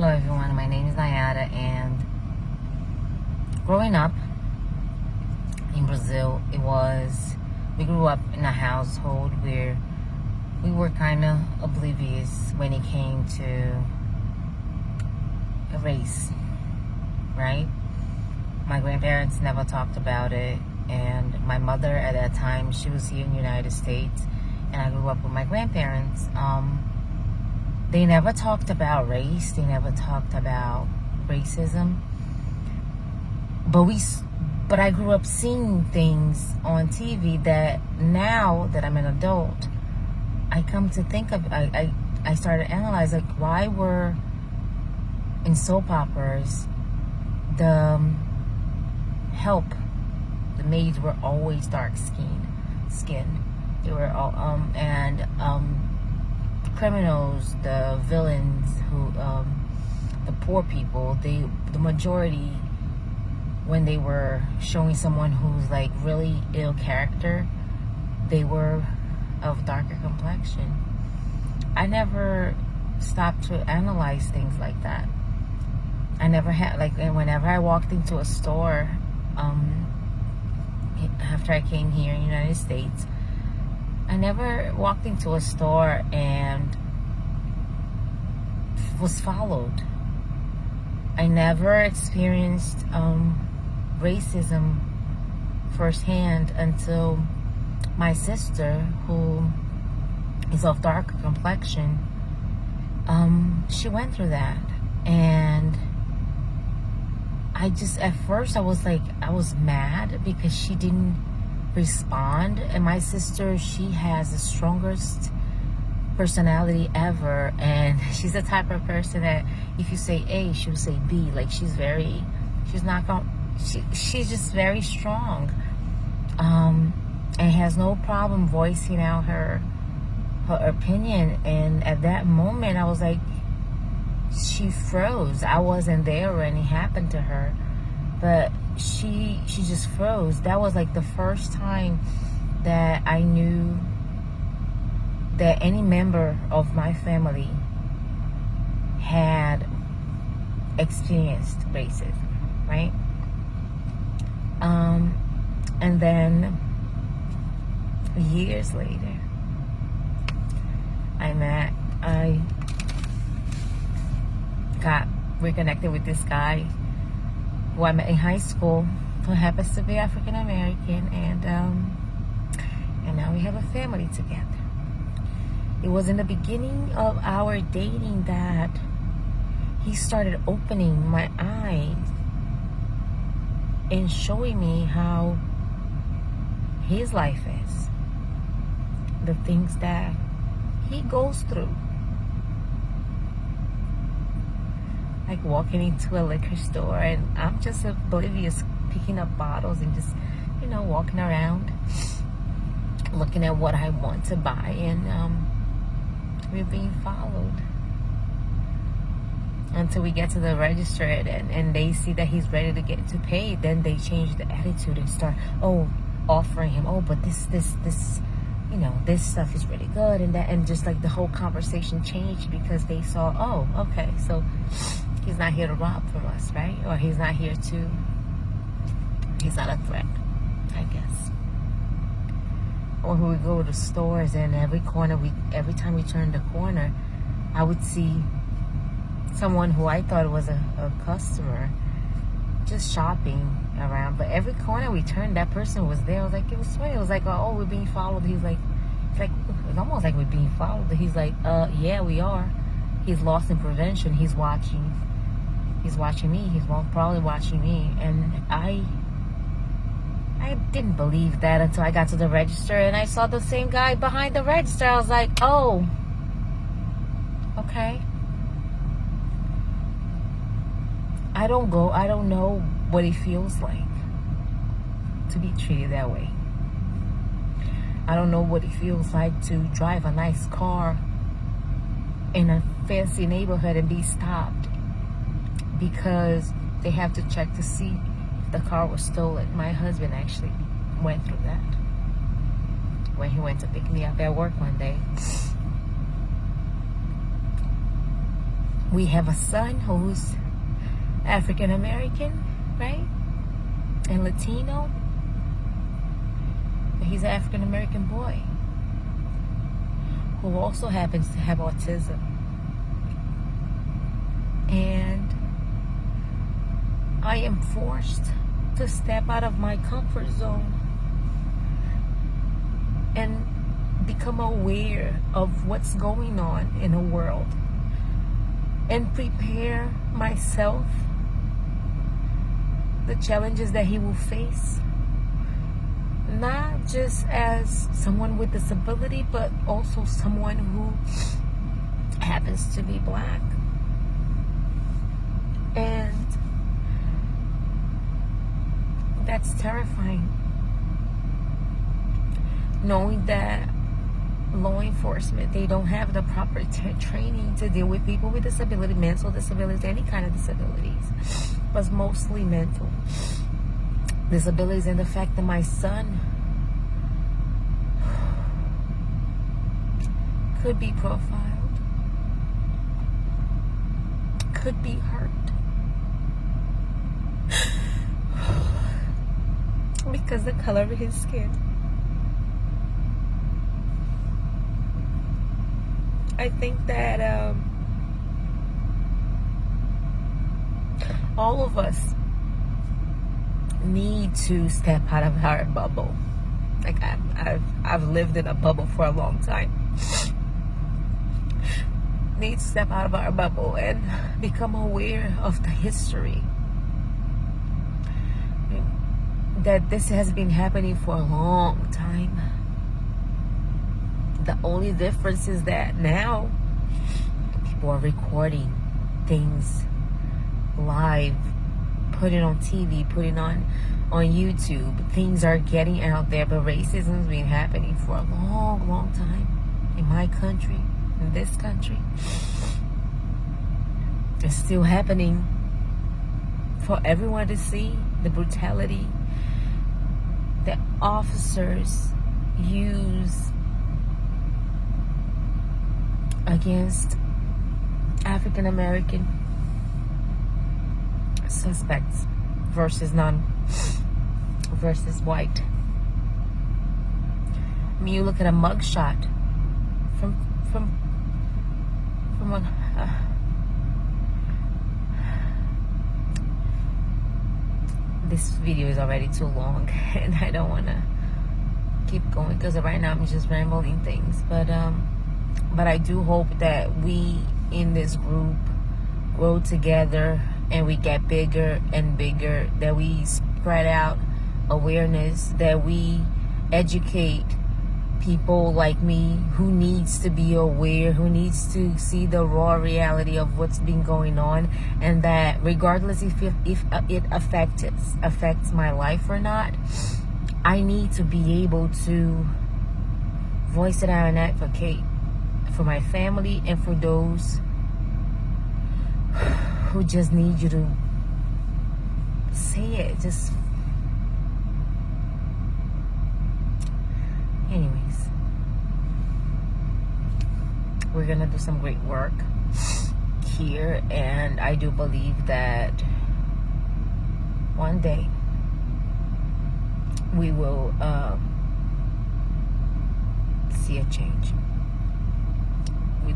Hello everyone, my name is Naiara, and growing up in Brazil, we grew up in a household where we were kind of oblivious when it came to race, right? My grandparents never talked about it, and my mother at that time, she was here in the United States, and I grew up with my grandparents. They never talked about race. They never talked about racism. But I grew up seeing things on TV that now that I'm an adult, I come to think of. I started to analyze, like, why were in soap operas the maids were always dark skinned. They were all criminals, the villains, the poor people, the majority, when they were showing someone who's like really ill character, they were of darker complexion. I never stopped to analyze things like that. I never had, like, whenever I walked into a store, after I came here in the United States, I never walked into a store and was followed. I never experienced racism firsthand until my sister, who is of darker complexion, she went through that. And at first I was mad because she didn't respond. And my sister, she has the strongest personality ever, and she's the type of person that if you say A, she'll say B. Like, she's just very strong, and has no problem voicing out her opinion. And at that moment I was like, she froze. I wasn't there when it happened to her, but she just froze. That was like the first time that I knew that any member of my family had experienced racism, right? And then years later, I got reconnected with this guy who I met in high school, who happens to be African American, and now we have a family together. It was in the beginning of our dating that he started opening my eyes and showing me how his life is, the things that he goes through. Like walking into a liquor store and I'm just oblivious, picking up bottles and just, walking around, looking at what I want to buy, and we're being followed until we get to the register, and they see that he's ready to get to pay. Then they change the attitude and start offering him, but this this stuff is really good, and just like the whole conversation changed because they saw, okay, so he's not here to rob from us, right? Or he's not a threat, I guess. Or we would go to stores, and every time we turned the corner, I would see someone who I thought was a customer just shopping around. But every corner we turned, that person was there. It was funny. It was like, we're being followed. It's almost like we're being followed. He's like, yeah, we are. He's lost in prevention. He's watching me. He's probably watching me. And I didn't believe that until I got to the register and I saw the same guy behind the register. I was like, oh, okay. I don't know what it feels like to be treated that way. I don't know what it feels like to drive a nice car in a fancy neighborhood and be stopped because they have to check to see if the car was stolen. My husband actually went through that when he went to pick me up at work one day. We have a son who's African American, right? And Latino. He's an African American boy who also happens to have autism. And I am forced to step out of my comfort zone and become aware of what's going on in the world and prepare myself the challenges that he will face, not just as someone with disability, but also someone who happens to be black. And that's terrifying, knowing that law enforcement, they don't have the proper training to deal with people with disability, mental disabilities, any kind of disabilities, but mostly mental disabilities. And the fact that my son could be profiled, could be hurt, because the color of his skin. I think that all of us need to step out of our bubble. Like I've lived in a bubble for a long time. Need to step out of our bubble and become aware of the history. That this has been happening for a long time. The only difference is that now people are recording things live, putting on TV, putting on YouTube. Things are getting out there, but racism has been happening for a long, long time in my country, in this country. It's still happening for everyone to see. The brutality that officers use against African American suspects versus white. I mean, you look at a mugshot from a this video is already too long, and I don't want to keep going because right now I'm just rambling things. But I do hope that we in this group grow together and we get bigger and bigger, that we spread out awareness, that we educate people like me who needs to be aware, who needs to see the raw reality of what's been going on, and that regardless if it affects my life or not, I need to be able to voice it out and advocate for my family and for those who just need you to say it. Just anyways, we're gonna do some great work here, and I do believe that one day we will see a change.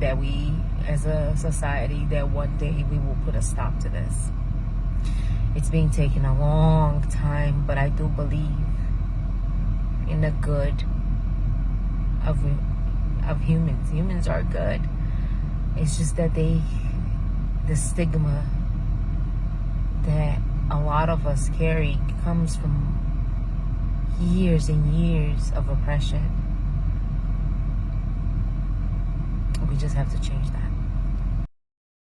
That we as a society, that one day we will put a stop to this. It's been taking a long time, but I do believe in the good of humans. Humans are good. It's just that the stigma that a lot of us carry comes from years and years of oppression. We just have to change that.